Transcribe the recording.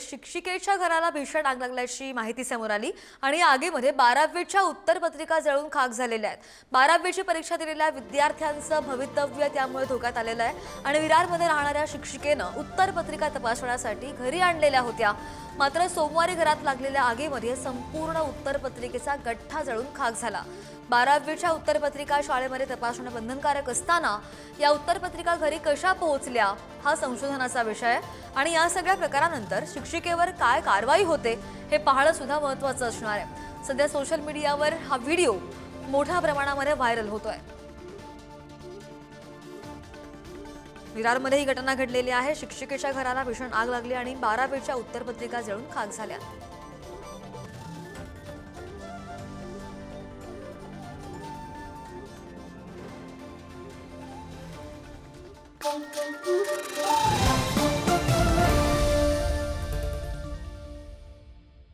शिक्षिकेच्या घराला भीषण आग लागल्याची माहिती समोर आली आणि या आगीमध्ये 12वीच्या उत्तरपत्रिका जळून खाक झालेल्या आहेत। 12वीची परीक्षा दिलेल्या विद्यार्थ्यांचं भवितव्य त्यामुळे धोक्यात आलेलं आहे आणि विरारमध्ये राहणाऱ्या शिक्षिकेनं उत्तरपत्रिका तपासण्यासाठी घरी आणलेल्या होत्या। मात्र सोमवारी घरात लागलेल्या आगीमध्ये संपूर्ण उत्तरपत्रिकेचा गठ्ठा जळून खाक झाला। 12वीच्या उत्तरपत्रिका शाळेमध्ये तपासणं बंधनकारक असताना या उत्तरपत्रिका घरी कशा पोहोचल्या हा संशोधनाचा विषय आहे आणि या सगळ्या प्रकारानंतर शिक्षिकेवर काय कारवाई होते हे पाहणं सुद्धा महत्त्वाचं असणार आहे। सध्या सोशल मीडियावर हा व्हिडिओ मोठ्या प्रमाणामध्ये व्हायरल होतोय। विरारमध्ये ही घटना घडलेली आहे। शिक्षिकेच्या घराला भीषण आग लागली आणि 12वीच्या उत्तरपत्रिका जळून खाक झाल्या। Thank you.